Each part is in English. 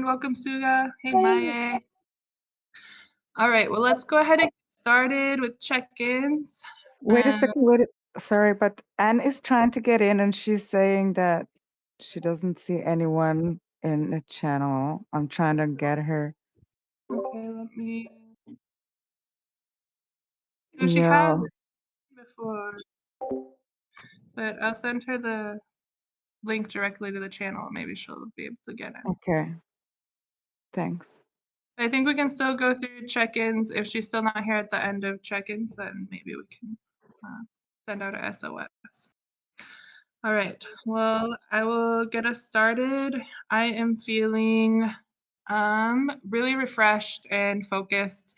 Welcome, Suga. Hey, Maya. All right, well, let's go ahead and get started with check-ins. Wait a second. Sorry, but Anne is trying to get in and she's saying that she doesn't see anyone in the channel. I'm trying to get her. Okay, let me. No, she Yeah. has it before, but I'll send her the link directly to the channel. Maybe she'll be able to get in. Okay. Thanks. I think we can still go through check-ins. If she's still not here at the end of check-ins, then maybe we can send out a SOS. All right, well, I will get us started. I am feeling really refreshed and focused.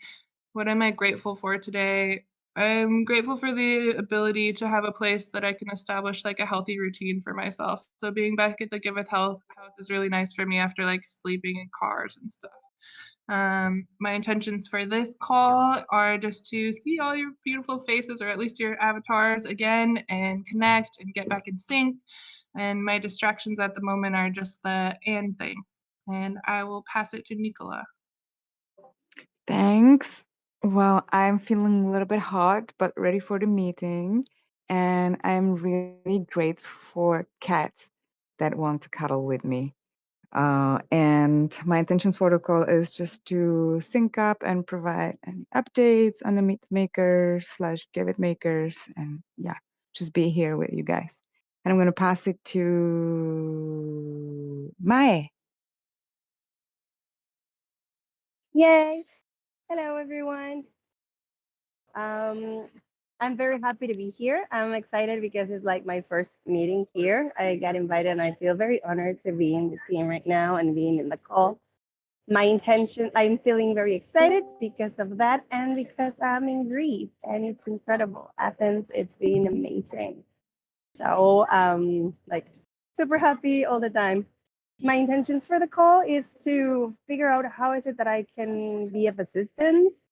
What am I grateful for today? I'm grateful for the ability to have a place that I can establish like a healthy routine for myself. So being back at the Giveth Health house is really nice for me after like sleeping in cars and stuff. My intentions for this call are just to see all your beautiful faces, or at least your avatars again, and connect and get back in sync. And my distractions at the moment are just the and thing. And I will pass it to Nicola. Thanks. Well, I'm feeling a little bit hot, but ready for the meeting. And I'm really grateful for cats that want to cuddle with me. And my intentions for the call is just to sync up and provide any updates on the meet makers / give it makers, and yeah, just be here with you guys. And I'm going to pass it to Mae. Yay! Hello, everyone. I'm very happy to be here. I'm excited because it's like my first meeting here. I got invited and I feel very honored to be in the team right now and being in the call. I'm feeling very excited because of that and because I'm in Greece and it's incredible. Athens, it's been amazing. So, like, super happy all the time. My intentions for the call is to figure out how is it that I can be of assistance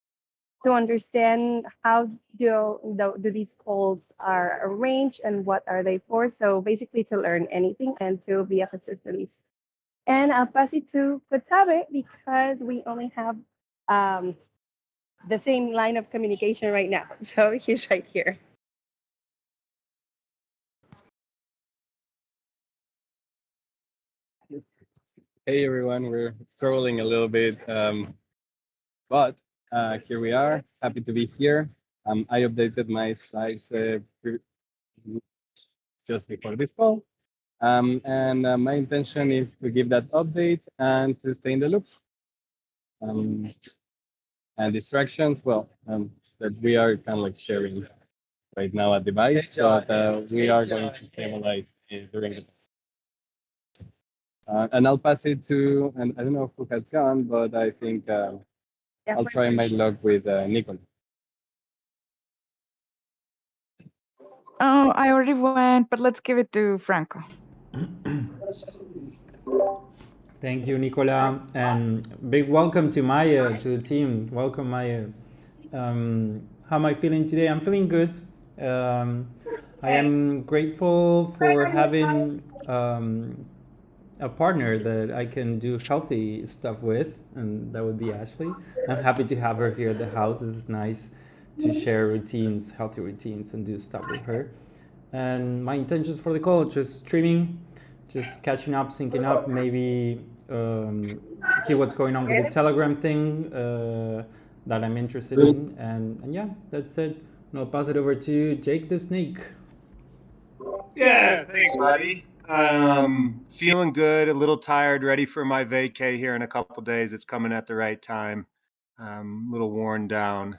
to understand how do these calls are arranged and what are they for. So basically to learn anything and to be of assistance. And I'll pass it to Kotabe because we only have the same line of communication right now. So he's right here. Hey everyone, we're struggling a little bit, but here we are. Happy to be here. I updated my slides just before this call, and my intention is to give that update and to stay in the loop. And distractions, well, that we are kind of like sharing right now a device, but we are going to stabilize during the and I'll pass it to, and I don't know who has gone, but I think I'll try my luck with Nicole. Oh, I already went, but let's give it to Franco. Thank you, Nicola, and big welcome to Maya, to the team. Welcome, Maya. How am I feeling today? I'm feeling good. I am grateful for having a partner that I can do healthy stuff with, and that would be Ashley. I'm happy to have her here at the house. It's nice to share routines, healthy routines, and do stuff with her. And my intentions for the call, just streaming, just catching up, syncing up, maybe see what's going on with the Telegram thing that I'm interested in. And yeah, that's it. And I'll pass it over to Jake the Snake. Yeah, thanks, buddy. Feeling good, a little tired, ready for my vacay here in a couple days. It's coming at the right time. A little worn down.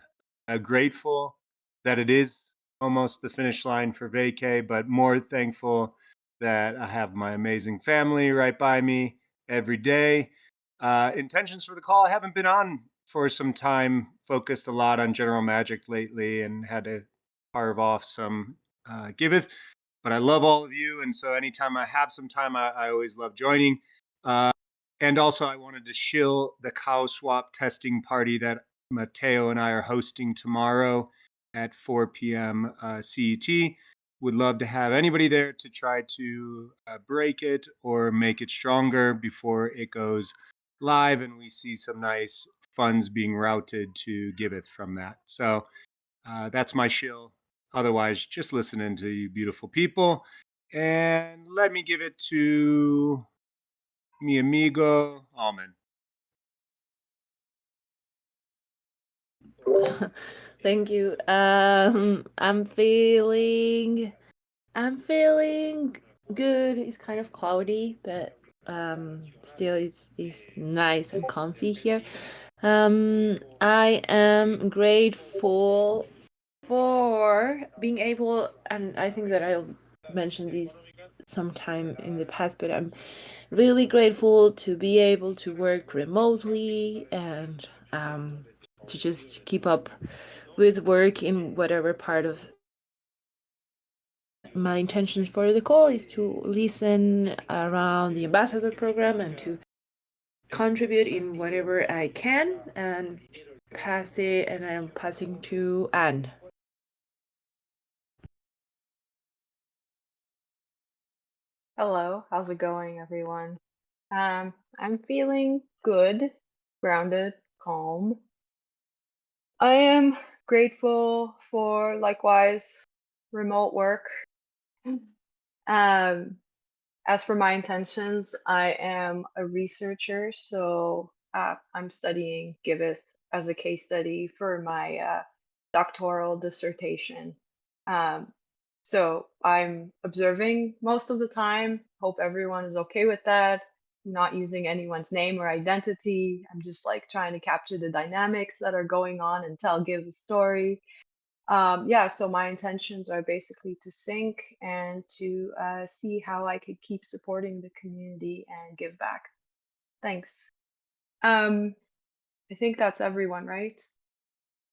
Grateful that it is almost the finish line for vacay, but more thankful that I have my amazing family right by me every day. Intentions for the call, I haven't been on for some time, focused a lot on general magic lately and had to carve off some Giveth. But I love all of you. And so anytime I have some time, I always love joining. And also, I wanted to shill the cow swap testing party that Mateo and I are hosting tomorrow at 4 p.m. CET. Would love to have anybody there to try to break it or make it stronger before it goes live, and we see some nice funds being routed to Giveth from that. So that's my shill. Otherwise, just listening to you beautiful people. And let me give it to mi amigo Almond. Thank you. I'm feeling good. It's kind of cloudy, but still it's nice and comfy here. I am grateful for being able, and I think that I'll mention this sometime in the past, but I'm really grateful to be able to work remotely and to just keep up with work in whatever part of my intentions for the call is to listen around the ambassador program and to contribute in whatever I can and pass it, and I'm passing to Anne. Hello, how's it going, everyone? I'm feeling good, grounded, calm. I am grateful for likewise remote work. Um, as for my intentions, I am a researcher, so I'm studying Giveth as a case study for my doctoral dissertation. So I'm observing most of the time. Hope everyone is okay with that. I'm not using anyone's name or identity. I'm just like trying to capture the dynamics that are going on and give the story. Yeah, so my intentions are basically to sync and to see how I could keep supporting the community and give back. Thanks. I think that's everyone, right?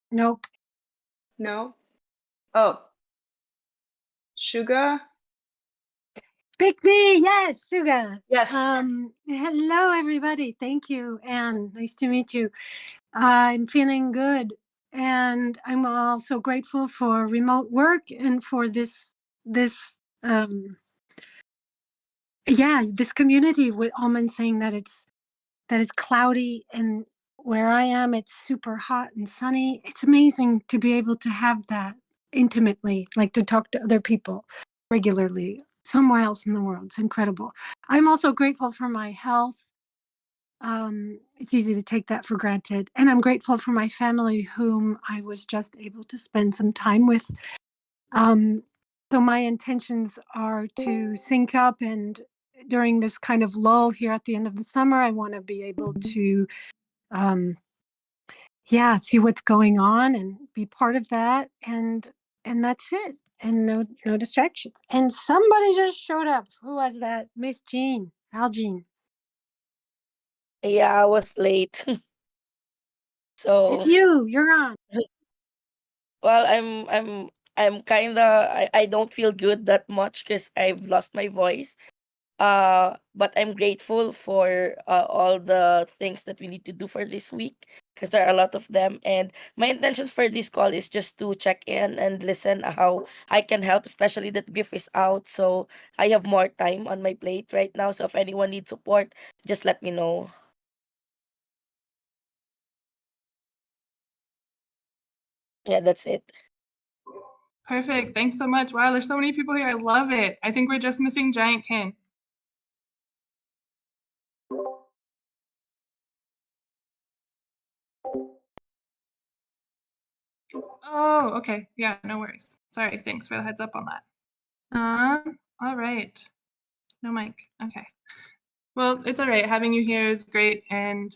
Nope. No? Oh, Sugar? Pick me, yes, Suga. Yes. Hello, everybody. Thank you, Anne. Nice to meet you. I'm feeling good, and I'm also grateful for remote work and for this community with Almond saying that it's cloudy, and where I am, it's super hot and sunny. It's amazing to be able to have that intimately, like to talk to other people regularly somewhere else in the world. It's incredible. I'm also grateful for my health. It's easy to take that for granted. And I'm grateful for my family, whom I was just able to spend some time with. So my intentions are to sync up, and during this kind of lull here at the end of the summer, I want to be able to see what's going on and be part of that, and that's it. And no distractions. And somebody just showed up. Who was that? Miss Jean, Jean. Yeah, I was late. So It's you. You're on. well, I'm kinda I don't feel good that much because I've lost my voice. But I'm grateful for all the things that we need to do for this week because there are a lot of them. And my intentions for this call is just to check in and listen how I can help, especially that Griff is out. So I have more time on my plate right now. So if anyone needs support, just let me know. Yeah, that's it. Perfect. Thanks so much. Wow, there's so many people here. I love it. I think we're just missing Giant Ken. Oh, okay. Yeah, no worries. Sorry. Thanks for the heads up on that. All right. No mic. Okay. Well, it's all right. Having you here is great, and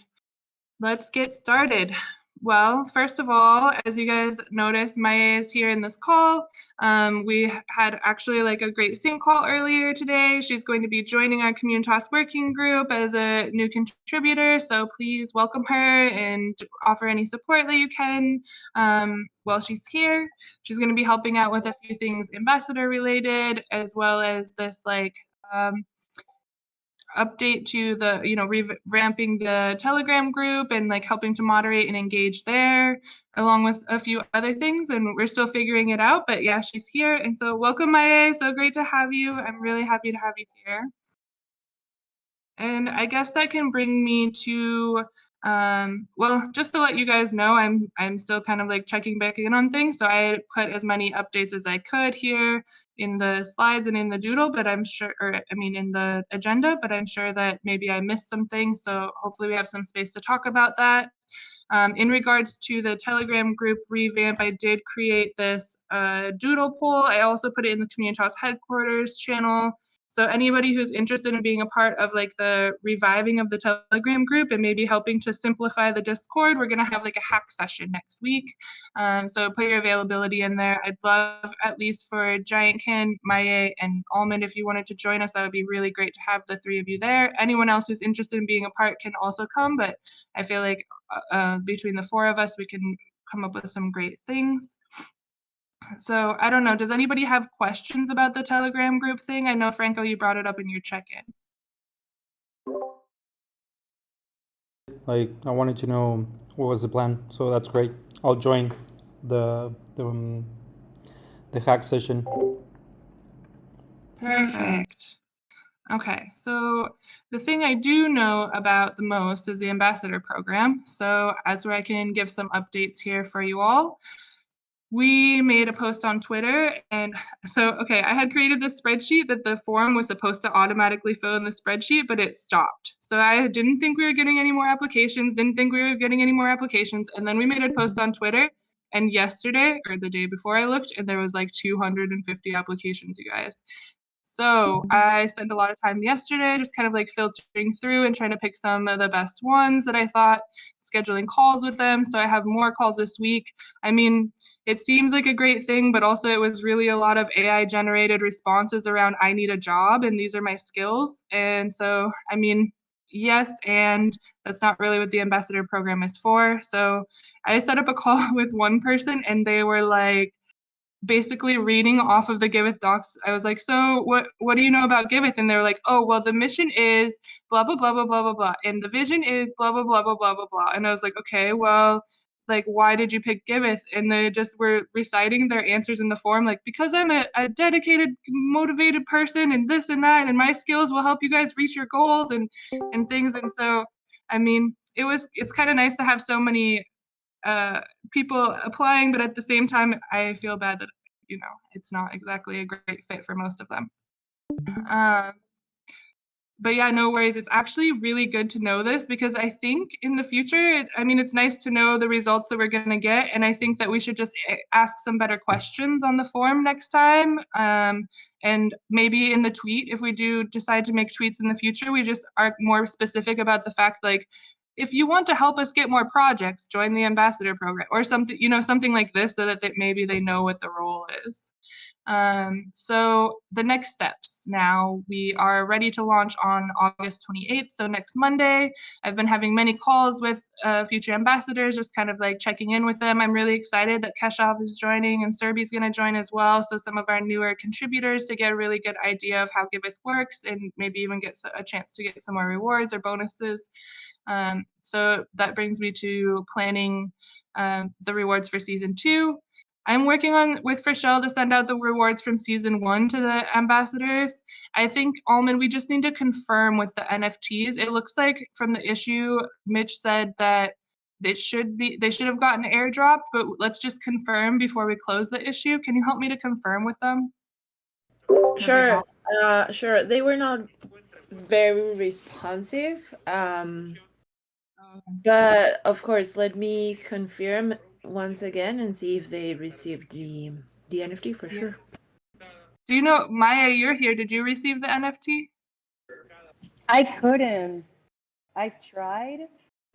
let's get started. Well, first of all, as you guys noticed, Maya is here in this call. We had actually like a great sync call earlier today. She's going to be joining our Communitas working group as a new contributor. So please welcome her and offer any support that you can while she's here. She's going to be helping out with a few things ambassador related, as well as this like update to the ramping the Telegram group and like helping to moderate and engage there, along with a few other things, and we're still figuring it out, but yeah, she's here. And so welcome, Maya. So great to have you. I'm really happy to have you here. And I guess that can bring me to, well, just to let you guys know, I'm still kind of like checking back in on things. So I put as many updates as I could here in the slides and in the doodle, but I'm sure, or I mean in the agenda, but I'm sure that maybe I missed some things. So hopefully we have some space to talk about that. In regards to the Telegram group revamp, I did create this doodle poll. I also put it in the Community House headquarters channel. So anybody who's interested in being a part of like the reviving of the Telegram group and maybe helping to simplify the Discord, we're gonna have like a hack session next week. So put your availability in there. I'd love at least for Giant Can, Maye, and Almond, if you wanted to join us, that would be really great to have the three of you there. Anyone else who's interested in being a part can also come, but I feel like between the four of us, we can come up with some great things. So I don't know, does anybody have questions about the Telegram group thing? I know, Franco, you brought it up in your check-in. Like, I wanted to know what was the plan, so that's great. I'll join the hack session. Perfect. Okay, so the thing I do know about the most is the ambassador program. So as where I can give some updates here for you all. We made a post on Twitter, and so, okay, I had created this spreadsheet that the form was supposed to automatically fill in the spreadsheet, but it stopped. So I didn't think we were getting any more applications, and then we made a post on Twitter, and yesterday, or the day before I looked, and there was like 250 applications, you guys. So I spent a lot of time yesterday just kind of like filtering through and trying to pick some of the best ones that I thought, scheduling calls with them. So I have more calls this week. I mean, it seems like a great thing, but also it was really a lot of AI generated responses around I need a job and these are my skills. And so, I mean, yes, and that's not really what the ambassador program is for. So I set up a call with one person and they were like, basically reading off of the Giveth docs. I was like, so what do you know about Giveth? And they were like, oh, well, the mission is blah, blah, blah, blah, blah, blah, blah. And the vision is blah, blah, blah, blah, blah, blah, blah. And I was like, okay, well, like, why did you pick Giveth? And they just were reciting their answers in the form, like, because I'm a dedicated, motivated person and this and that, and my skills will help you guys reach your goals and things. And so, I mean, it's kind of nice to have so many people applying, but at the same time, I feel bad that, you know, it's not exactly a great fit for most of them. But yeah, no worries. It's actually really good to know this because I think in the future, I mean, it's nice to know the results that we're going to get. And I think that we should just ask some better questions on the form next time. And maybe in the tweet, if we do decide to make tweets in the future, we just are more specific about the fact, like, if you want to help us get more projects, join the ambassador program or something, you know, something like this so that maybe they know what the role is. So the next steps now, we are ready to launch on August 28th, so next Monday. I've been having many calls with future ambassadors, just kind of like checking in with them. I'm really excited that Keshav is joining and Serbi's going to join as well. So some of our newer contributors to get a really good idea of how Giveth works and maybe even get a chance to get some more rewards or bonuses. So that brings me to planning the rewards for season 2. I'm working on with Frischel to send out the rewards from season 1 to the ambassadors. I think, Almond, we just need to confirm with the NFTs. It looks like from the issue, Mitch said that they should have gotten an airdrop, but let's just confirm before we close the issue. Can you help me to confirm with them? Sure. Sure. They were not very responsive. But of course, let me confirm once again and see if they received the NFT for sure. Do you know, Maya, you're here. Did you receive the NFT? I couldn't. I tried,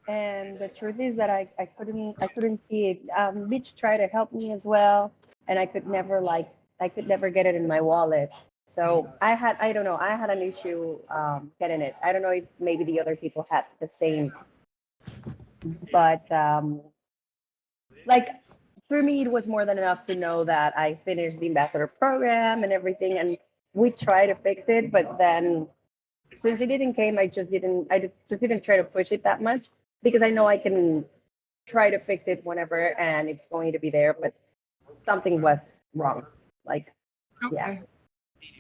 and the truth is that I couldn't see it. Mitch tried to help me as well, and I could never get it in my wallet. So I don't know, I had an issue getting it. I don't know if maybe the other people had the same, but like for me, it was more than enough to know that I finished the ambassador program and everything, and we tried to fix it, but then since it didn't came, I just didn't try to push it that much because I know I can try to fix it whenever and it's going to be there, but something was wrong. Like, Okay. yeah.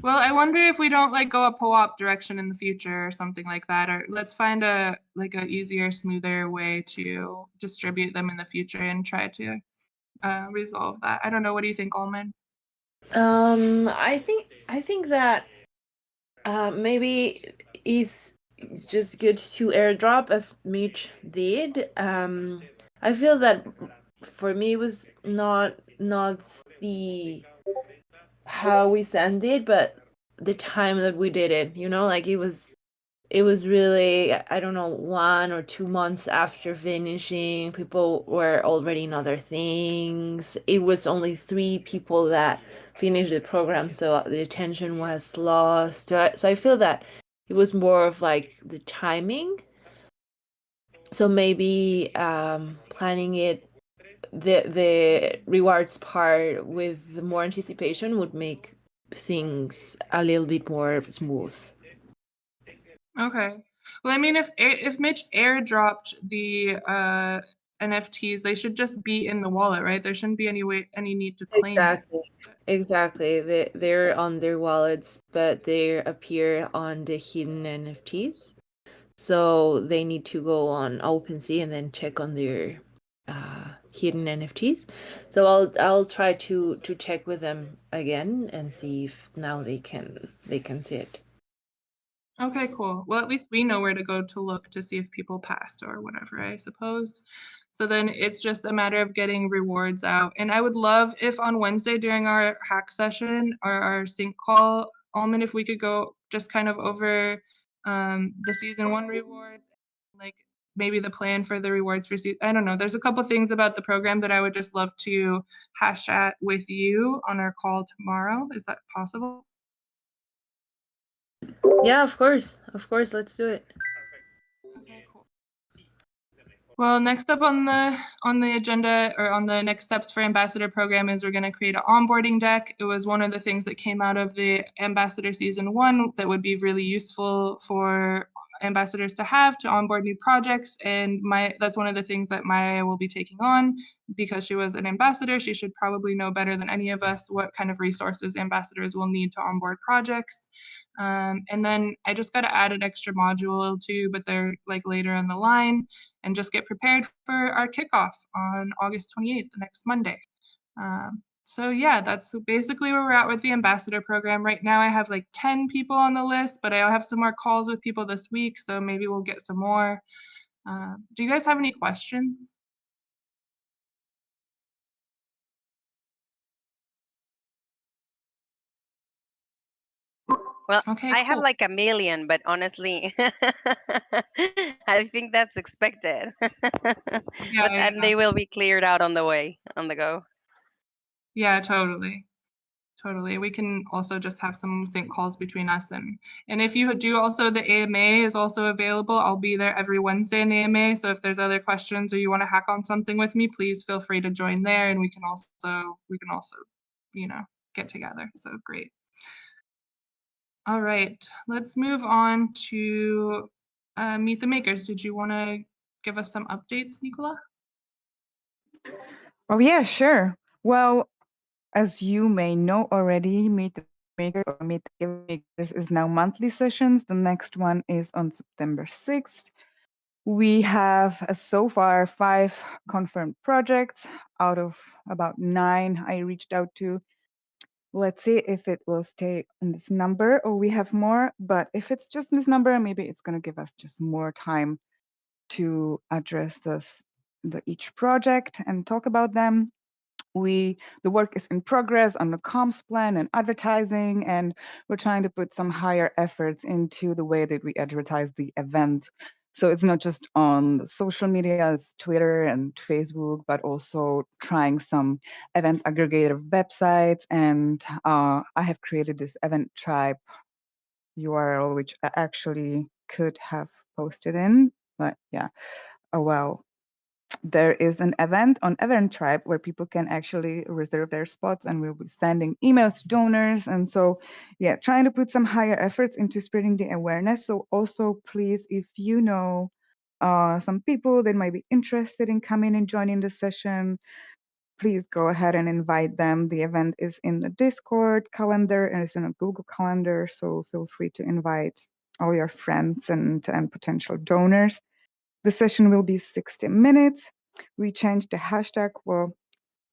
Well, I wonder if we don't like go a co-op direction in the future or something like that, or let's find a easier, smoother way to distribute them in the future and try to resolve that. I don't know. What do you think, Alman? I think that maybe it's just good to airdrop as Mitch did. I feel that for me it was not the how we sent it, but the time that we did it. You know, like it was really, I don't know, 1 or 2 months after finishing. People were already in other things. It was only 3 people that finished the program, so the attention was lost. So I feel that it was more of like the timing. So maybe planning it, the rewards part with more anticipation would make things a little bit more smooth. Okay. Well, I mean, if Mitch airdropped the NFTs, they should just be in the wallet, right? There shouldn't be any need to claim it. Exactly. They're on their wallets, but they appear on the hidden NFTs. So they need to go on OpenSea and then check on their hidden NFTs. So I'll try to check with them again and see if now they can see it. Okay, cool. Well, at least we know where to go to look to see if people passed or whatever, I suppose. So then it's just a matter of getting rewards out. And I would love if on Wednesday during our hack session or our sync call, Alman, if we could go just kind of over the season 1 rewards, like maybe the plan for the rewards for season. I don't know. There's a couple things about the program that I would just love to hash at with you on our call tomorrow. Is that possible? Yeah, of course. Of course, let's do it. Okay, cool. Well, next up on the agenda or on the next steps for ambassador program is we're going to create an onboarding deck. It was one of the things that came out of the ambassador season 1 that would be really useful for ambassadors to have to onboard new projects, and that's one of the things that Maya will be taking on because she was an ambassador. She should probably know better than any of us what kind of resources ambassadors will need to onboard projects. And then I just got to add an extra module too, but they're like later on the line, and just get prepared for our kickoff on August 28th, the next Monday. So yeah, that's basically where we're at with the ambassador program. Right now I have like 10 people on the list, but I'll have some more calls with people this week, so maybe we'll get some more. Do you guys have any questions? Well, Okay, I have cool. like a million, but honestly, I think that's expected. Yeah, And they will be cleared out on the way, on the go. yeah, totally. Totally. We can also just have some sync calls between us, and if you do also, the AMA is also available. I'll be there every Wednesday in the AMA. So if there's other questions or you want to hack on something with me, please feel free to join there, and we can also get together. So great. All right, let's move on to Meet the Makers. Did you want to give us some updates, Nicola? Oh yeah, sure. Well, as you may know already, Meet the Makers or Meet the Makers is now monthly sessions. The next one is on September 6th. We have so far 5 confirmed projects out of about 9 I reached out to. Let's see if it will stay in this number or we have more. But if it's just this number, maybe it's going to give us just more time to address each project and talk about them. The work is in progress on the comms plan and advertising, and we're trying to put some higher efforts into the way that we advertise the event. So it's not just on the social medias, Twitter and Facebook, but also trying some event aggregator websites. And I have created this event tribe URL, which I actually could have posted in, but yeah. Oh well, there is an event on Event Tribe where people can actually reserve their spots, and we'll be sending emails to donors. And so, yeah, trying to put some higher efforts into spreading the awareness. So also, please, if you know some people that might be interested in coming and joining the session, please go ahead and invite them. The event is in the Discord calendar and it's in a Google Calendar, so feel free to invite all your friends and potential donors. The session will be 60 minutes. We changed the hashtag. Well,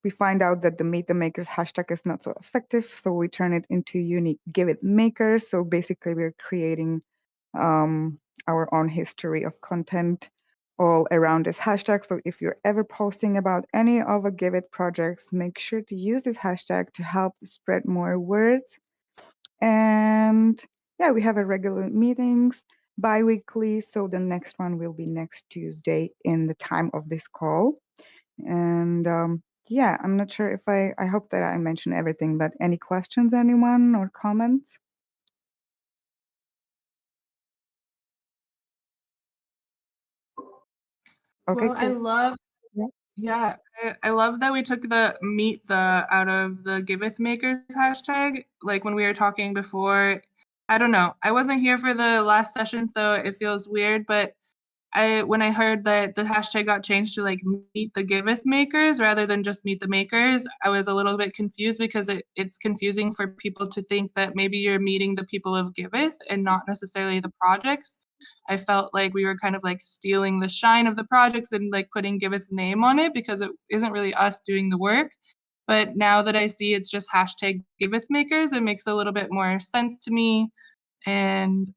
we find out that the Meet the Makers hashtag is not so effective, so we turn it into unique Giveth Makers. So basically, we're creating our own history of content all around this hashtag. So if you're ever posting about any of the Giveth projects, make sure to use this hashtag to help spread more words. And yeah, we have a regular meetings bi-weekly. So the next one will be next Tuesday in the time of this call. And yeah, I'm not sure if I hope that I mentioned everything, but any questions, anyone, or comments? Okay, Well, I cool. love, Yeah. yeah, I love that we took the meet the out of the Giveth Makers hashtag. Like when we were talking before, I don't know. I wasn't here for the last session, so it feels weird, but when I heard that the hashtag got changed to like meet the Giveth makers rather than just meet the makers, I was a little bit confused because it's confusing for people to think that maybe you're meeting the people of Giveth and not necessarily the projects. I felt like we were kind of like stealing the shine of the projects and like putting Giveth's name on it because it isn't really us doing the work. But now that I see it's just hashtag Giveth makers, it makes a little bit more sense to me. And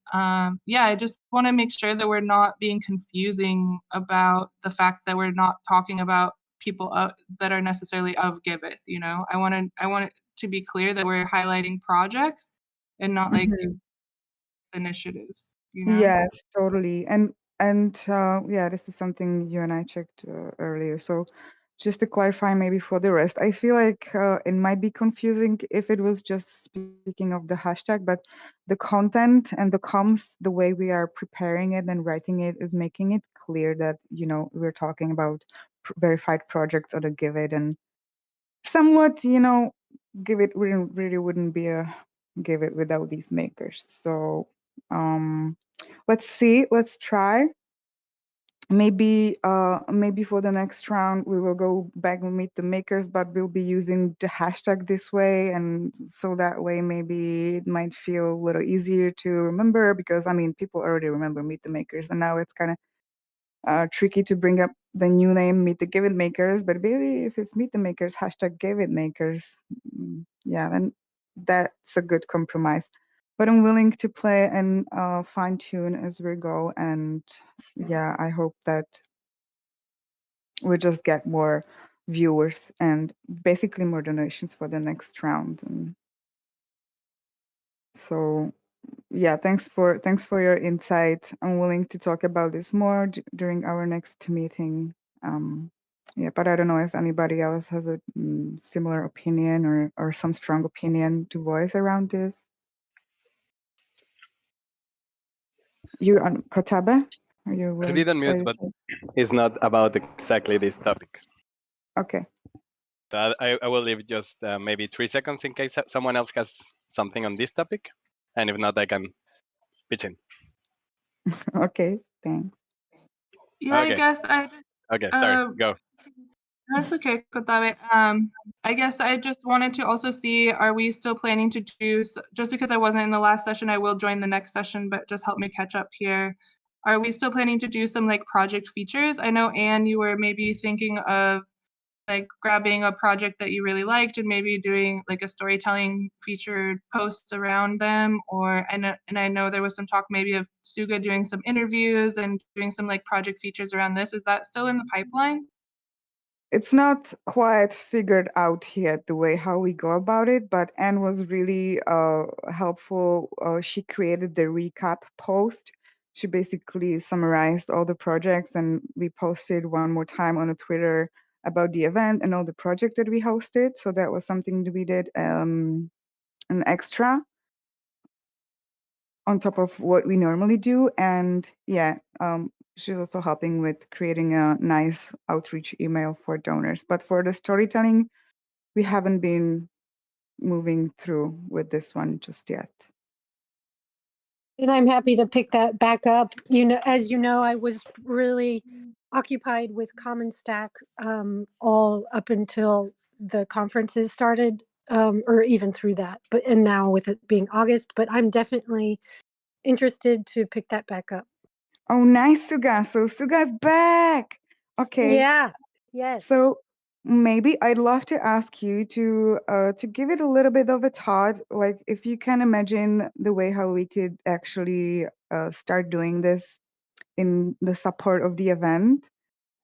yeah, I just want to make sure that we're not being confusing about the fact that we're not talking about people that are necessarily of Giveth. You know, I want it to be clear that we're highlighting projects and not like Mhm. initiatives. You know. Yes, totally. And yeah, this is something you and I checked earlier. So just to clarify, maybe for the rest, I feel like it might be confusing if it was just speaking of the hashtag, but the content and the comms, the way we are preparing it and writing it is making it clear that, you know, we're talking about verified projects or the Give It, and somewhat, you know, Give It really wouldn't be a Give It without these makers. So let's see, let's try. Maybe for the next round we will go back and meet the makers, but we'll be using the hashtag this way, and so that way maybe it might feel a little easier to remember, because I mean people already remember meet the makers, and now it's kind of tricky to bring up the new name Meet the Give It Makers, but maybe if it's Meet the Makers hashtag Give It Makers, yeah, then that's a good compromise. But I'm willing to play and fine tune as we go, and yeah, I hope that we just get more viewers and basically more donations for the next round. And so yeah, thanks for your insight. I'm willing to talk about this more during our next meeting. Yeah, but I don't know if anybody else has a similar opinion or some strong opinion to voice around this. You on Kotabe? Are you I willing to didn't share mute, your but thoughts? it's not about exactly this topic. Okay. So I will leave just maybe 3 seconds in case someone else has something on this topic, and if not, I can pitch in. Okay, thanks. Yeah, I Okay. guess I. Okay. Sorry. Uh, Go. That's okay, Kotabe. I guess I just wanted to also see, are we still planning to do, just because I wasn't in the last session, I will join the next session, but just help me catch up here. Are we still planning to do some like project features? I know, Anne, you were maybe thinking of like grabbing a project that you really liked and maybe doing like a storytelling featured posts around them, or and I know there was some talk maybe of Suga doing some interviews and doing some like project features around this. Is that still in the pipeline? It's not quite figured out yet the way how we go about it, but Anne was really helpful. She created the recap post. She basically summarized all the projects, and we posted one more time on a Twitter about the event and all the projects that we hosted. So that was something that we did an extra on top of what we normally do. And yeah, she's also helping with creating a nice outreach email for donors. But for the storytelling, we haven't been moving through with this one just yet. And I'm happy to pick that back up. You know, as you know, I was really occupied with Common Stack all up until the conferences started, or even through that. And now with it being August, but I'm definitely interested to pick that back up. Oh, nice, Suga. So Suga's back. Okay. Yeah. Yes. So maybe I'd love to ask you to give it a little bit of a thought, like if you can imagine the way how we could actually start doing this in the support of the event,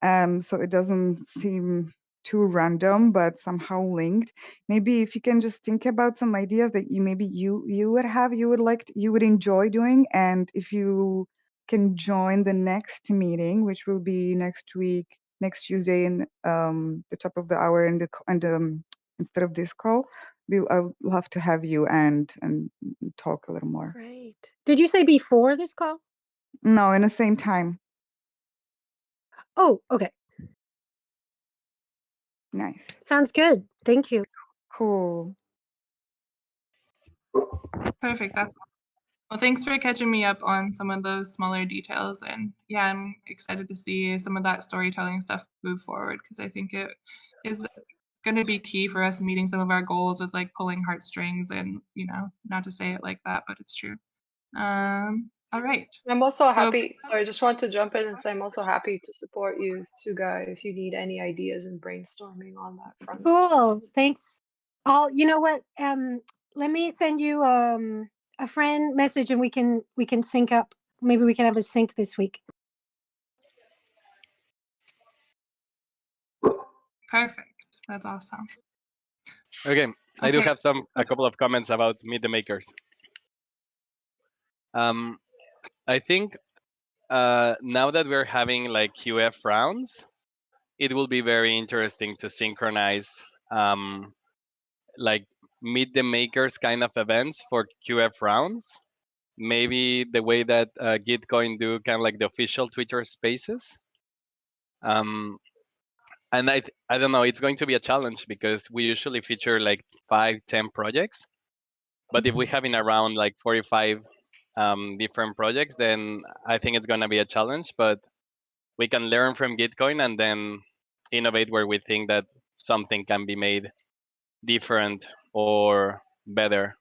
so it doesn't seem too random but somehow linked. Maybe if you can just think about some ideas that you would have, you would enjoy doing, and if you can join the next meeting, which will be next week, next Tuesday, in the top of the hour, instead of this call, I'll love to have you and talk a little more. Great. Did you say before this call? No, in the same time. Oh, okay. Nice. Sounds good. Thank you. Cool. Perfect. That's well, thanks for catching me up on some of those smaller details. And yeah, I'm excited to see some of that storytelling stuff move forward because I think it is going to be key for us meeting some of our goals with like pulling heartstrings and, not to say it like that, but it's true. All right. I'm also So happy. Sorry, I just want to jump in and say I'm also happy to support you, Suga, if you need any ideas and brainstorming on that front. Cool. Thanks. You know what? Let me send you a friend message and we can sync up. Maybe we can have a sync this week. perfect. That's awesome. Okay, I do Okay. have a couple of comments about Meet the Makers. I think now that we're having like QF rounds, it will be very interesting to synchronize like Meet the Makers kind of events for QF rounds. Maybe the way that Gitcoin do kind of like the official Twitter Spaces. And I don't know, it's going to be a challenge because we usually feature like 5-10 projects, but if we have in around like 45 different projects, then I think it's going to be a challenge, but we can learn from Gitcoin and then innovate where we think that something can be made different or better.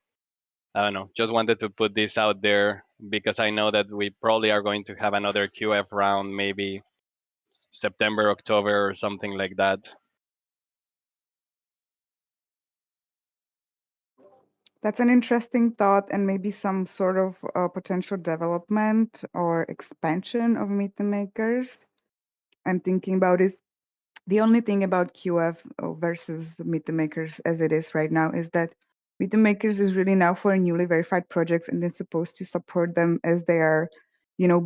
I don't know, just wanted to put this out there because I know that we probably are going to have another QF round, maybe September, October, or something like that. That's an interesting thought, and maybe some sort of potential development or expansion of Meet the Makers. I'm thinking about is the only thing about QF versus Meet the Makers as it is right now is that Meet the Makers is really now for newly verified projects, and it's supposed to support them as they are,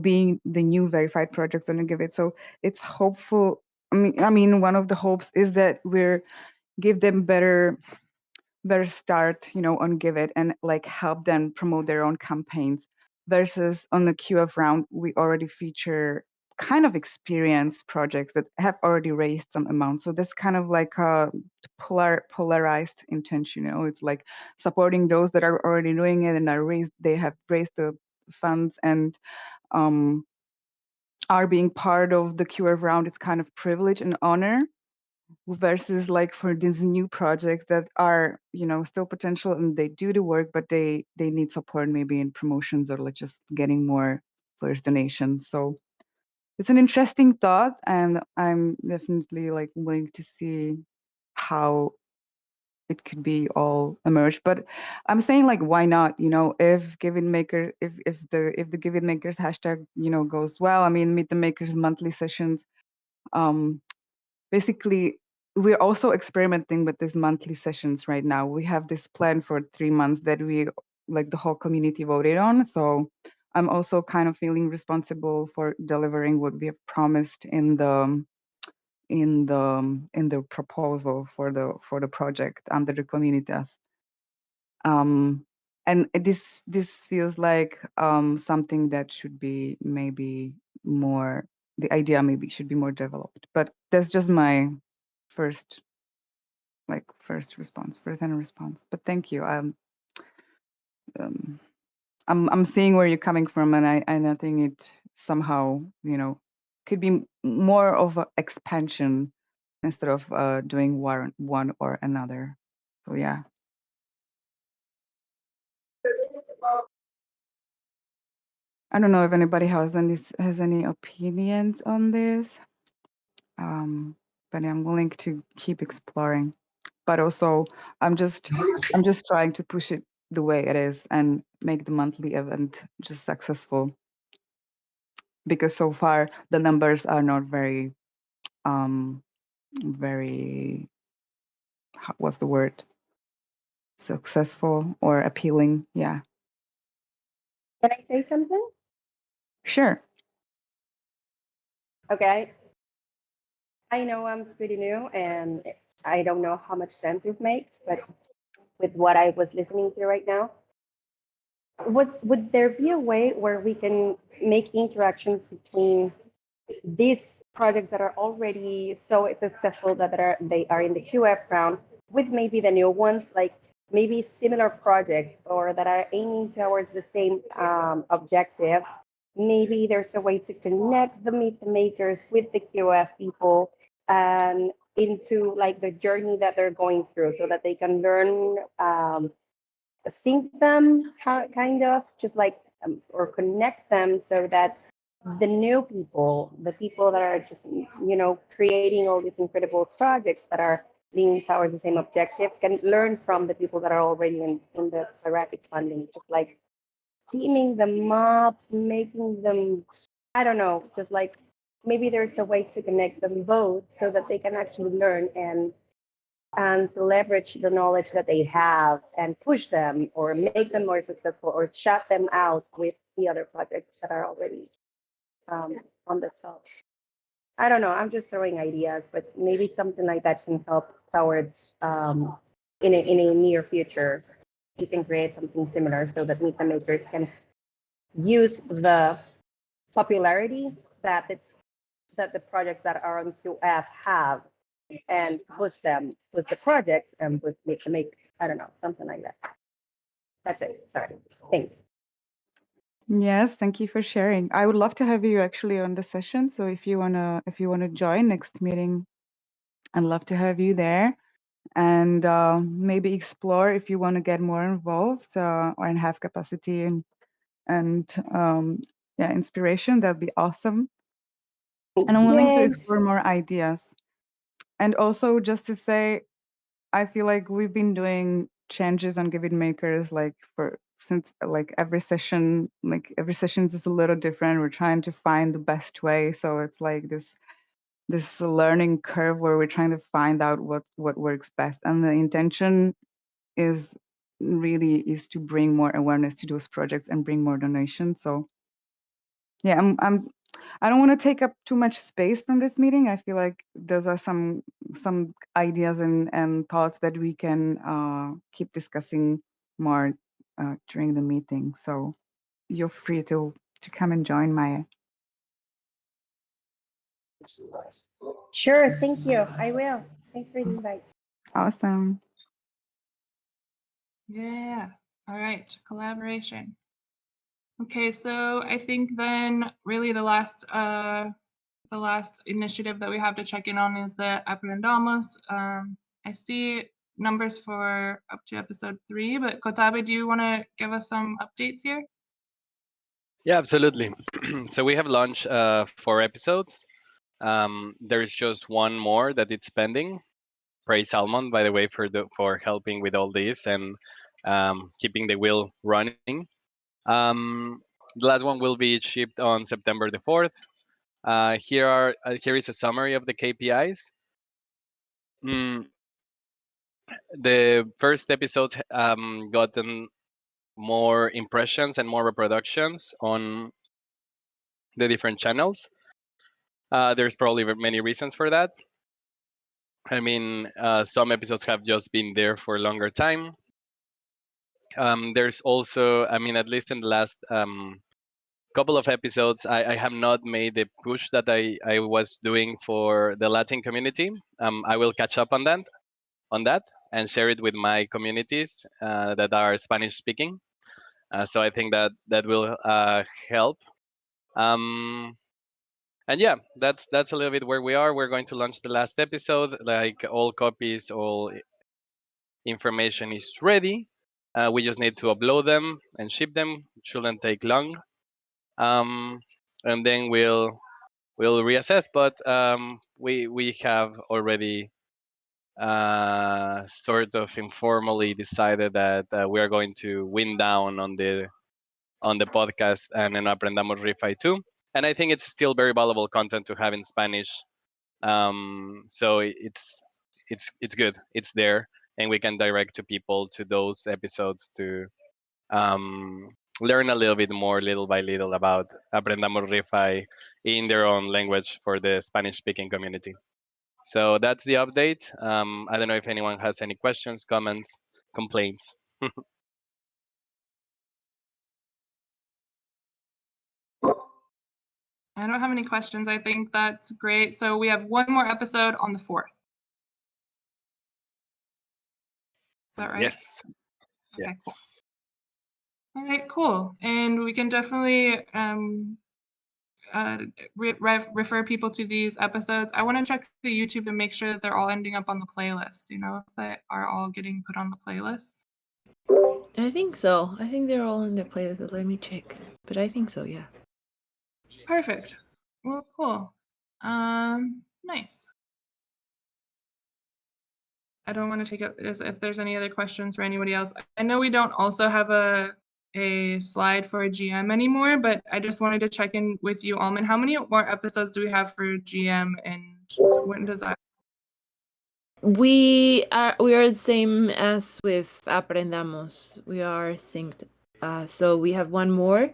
being the new verified projects on the Giveth. So it's hopeful. I mean, one of the hopes is that we're give them better start, on Giveth, and like help them promote their own campaigns. Versus on the QF round, we already feature kind of experienced projects that have already raised some amount. So that's kind of like a polarized intention. It's like supporting those that are already doing it and they have raised the funds and are being part of the QF round. It's kind of privilege and honor versus like for these new projects that are still potential and they do the work, but they need support maybe in promotions or like just getting more first donations. So it's an interesting thought, and I'm definitely like willing to see how it could be all emerge. But I'm saying like why not, if Giveth Maker, if the Giveth Makers hashtag goes well. I mean, Meet the Makers monthly sessions, basically we're also experimenting with these monthly sessions right now. We have this plan for 3 months that we like the whole community voted on. So I'm also kind of feeling responsible for delivering what we have promised in the proposal for the project under the communitas. And this feels like something that should be maybe more, the idea maybe should be more developed, but that's just my first first-hand response. But thank you. I'm seeing where you're coming from, and I think it somehow could be more of an expansion instead of doing one or another. So yeah. I don't know if anybody has any opinions on this. But I'm willing to keep exploring. But also, I'm just trying to push it the way it is and make the monthly event just successful. Because so far the numbers are not very very what's the word, successful or appealing. Yeah, Can I say something? sure. Okay. I know I'm pretty new and I don't know how much sense it makes, but with what I was listening to right now, would there be a way where we can make interactions between these projects that are already so successful that they are in the QF round with maybe the new ones, like maybe similar projects or that are aiming towards the same objective? Maybe there's a way to connect the meet the makers with the QF people and into like the journey that they're going through so that they can learn, sync them kind of just like, or connect them so that the new people, the people that are just, creating all these incredible projects that are leaning towards the same objective can learn from the people that are already in the rapid funding, just like teaming them up, making them, I don't know, just like maybe there's a way to connect them both so that they can actually learn and to leverage the knowledge that they have and push them or make them more successful or shut them out with the other projects that are already on the top. I don't know. I'm just throwing ideas, but maybe something like that can help towards, in a near future. You can create something similar so that meet the makers can use the popularity that the projects that are on QF have and push them with the projects and with meet the makers. I don't know, something like that. That's it. Sorry. Thanks. Yes, thank you for sharing. I would love to have you actually on the session. So if you wanna join next meeting, I'd love to have you there and maybe explore if you want to get more involved or and have capacity and yeah, inspiration. That'd be awesome. And I'm willing to Yay. explore more ideas. And also, just to say, I feel like we've been doing changes on Giveth Makers like for since like every session is just a little different. We're trying to find the best way. So it's like this learning curve where we're trying to find out what works best. And the intention is is to bring more awareness to those projects and bring more donations. So yeah, I don't want to take up too much space from this meeting. I feel like those are some ideas and thoughts that we can keep discussing more during the meeting. So you're free to come and join, Maya. Sure. Thank you. I will. Thanks for the invite. Awesome. Yeah. All right. Collaboration. Okay, so I think then really the last initiative that we have to check in on is the Aprendamos. I see numbers for up to episode 3, but Kotabe, do you want to give us some updates here? Yeah, absolutely. So we have launched 4 episodes. There's just one more that it's pending. Praise Salmon, by the way, for helping with all this and keeping the wheel running. The last one will be shipped on September the 4th. Here is a summary of the KPIs. The first episodes gotten more impressions and more reproductions on the different channels. There's probably many reasons for that. I mean, some episodes have just been there for a longer time. There's also, I mean, at least in the last couple of episodes, I have not made the push that I was doing for the Latin community. I will catch up on that and share it with my communities that are Spanish speaking. So I think that will help. And yeah, that's a little bit where we are. We're going to launch the last episode. Like all copies, all information is ready. We just need to upload them and ship them. It shouldn't take long. Um, and then we'll reassess. But we have already sort of informally decided that we are going to wind down on the podcast and en Aprendamos Refi too. And I think it's still very valuable content to have in Spanish. So it's good. It's there, and we can direct to people to those episodes to um, learn a little bit more, little by little, about Aprendamos Refi in their own language for the Spanish-speaking community. So that's the update. I don't know if anyone has any questions, comments, complaints. I don't have any questions. I think that's great. So we have one more episode on the 4th. Is that right? Yes. Okay, Yes. cool. All right, cool. And we can definitely refer people to these episodes. I want to check the YouTube and make sure that they're all ending up on the playlist. Do you know if they are all getting put on the playlist? I think so. I think they're all in the playlist, but let me check. But I think so, yeah. Perfect. Well, cool. Nice. I don't want to take up if there's any other questions for anybody else. I know we don't also have a slide for a GM anymore, but I just wanted to check in with you, Alman. How many more episodes do we have for GM, and when does that? We are the same as with Aprendamos. We are synced. So we have one more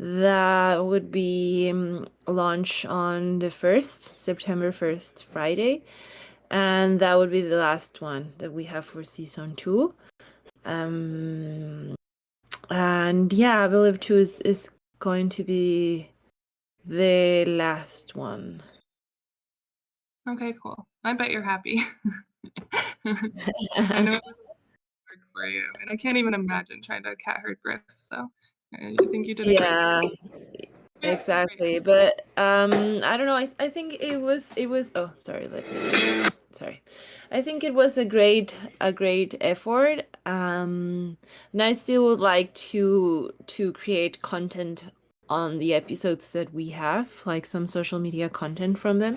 that would be launch on the 1st, September 1st, Friday. And that would be the last one that we have for season 2. And yeah, I believe 2 is going to be the last one. Okay, cool. I bet you're happy. I know it was work for you, and I can't even imagine trying to cat herd Griff. So I think you did a great Yeah. job. Exactly, but I don't know. I think it was. Oh, sorry. Sorry. I think it was a great effort. And I still would like to create content on the episodes that we have, like some social media content from them,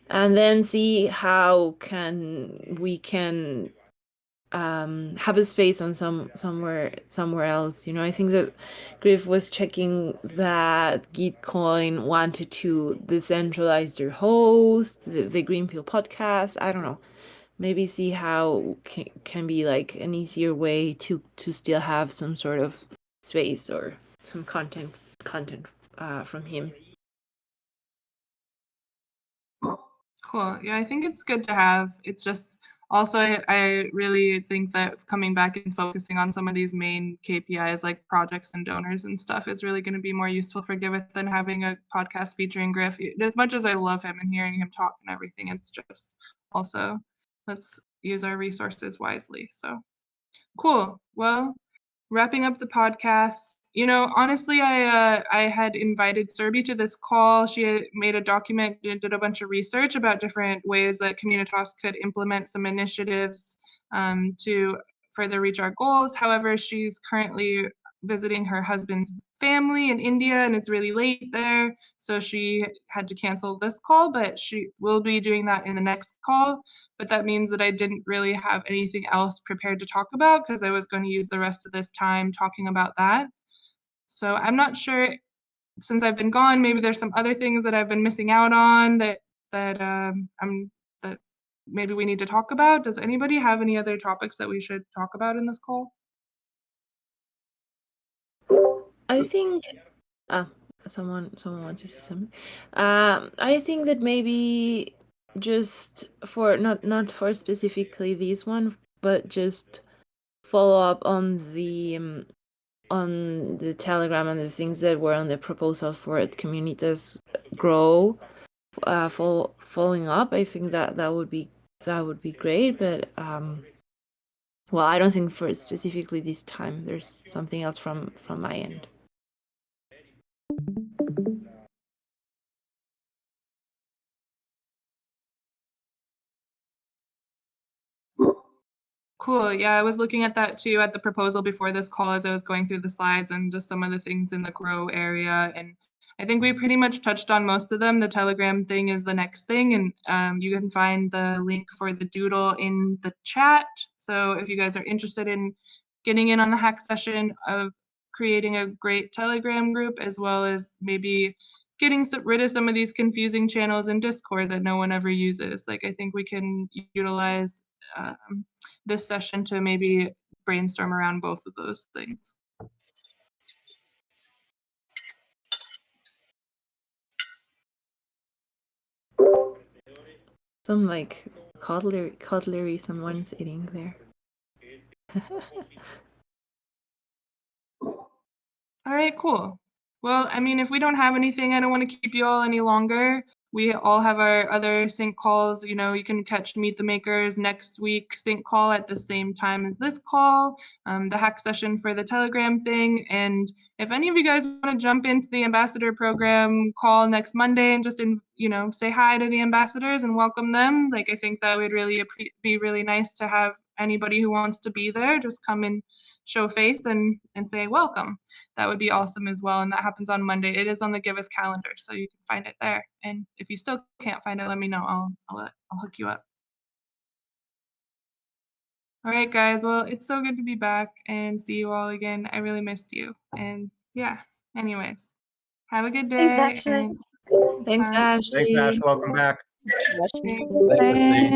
and then see how we can have a space on somewhere else. I think that Griff was checking that Gitcoin wanted to decentralize their host, the Green Pill podcast. I don't know. Maybe see how can be like an easier way to still have some sort of space or some content from him. Cool. Yeah, I think it's good to have. It's just also I really think that coming back and focusing on some of these main KPIs like projects and donors and stuff is really going to be more useful for Giveth than having a podcast featuring Griff. As much as I love him and hearing him talk and everything, it's just also let's use our resources wisely. So cool. Well, wrapping up the podcast, honestly, I had invited Serbi to this call. She had made a document and did a bunch of research about different ways that Communitas could implement some initiatives to further reach our goals. However, she's currently visiting her husband's family in India, and it's really late there, so she had to cancel this call, but she will be doing that in the next call. But that means that I didn't really have anything else prepared to talk about because I was going to use the rest of this time talking about that. So I'm not sure, since I've been gone, maybe there's some other things that I've been missing out on that that maybe we need to talk about. Does anybody have any other topics that we should talk about in this call? I think someone wants to say something. I think that maybe just for not for specifically this one, but just follow up on the Telegram and the things that were on the proposal for it Communitas grow. Following up, I think that would be great. But well, I don't think for specifically this time. There's something else from my end. Cool. Yeah, I was looking at that too at the proposal before this call as I was going through the slides and just some of the things in the grow area. And I think we pretty much touched on most of them. The Telegram thing is the next thing. And you can find the link for the doodle in the chat. So if you guys are interested in getting in on the hack session of creating a great Telegram group, as well as maybe getting rid of some of these confusing channels in Discord that no one ever uses. Like, I think we can utilize this session to maybe brainstorm around both of those things. Some like cutlery someone's eating there. All right, cool. Well, I mean, if we don't have anything, I don't want to keep you all any longer. We all have our other sync calls. You know, you can catch Meet the Makers next week sync call at the same time as this call, the hack session for the Telegram thing. And if any of you guys want to jump into the ambassador program call next Monday and just, say hi to the ambassadors and welcome them, like, I think that would really be really nice to have anybody who wants to be there just come and show face and say welcome. That would be awesome as well. And that happens on Monday. It is on the Giveth calendar, so you can find it there. And if you still can't find it, let me know. I'll hook you up. All right, guys. Well, it's so good to be back and see you all again. I really missed you. And yeah, anyways, have a good day. Thanks, Ashley. Thanks, Ashley. Thanks, Ash. Welcome back. Ashley. Thanks, Ashley.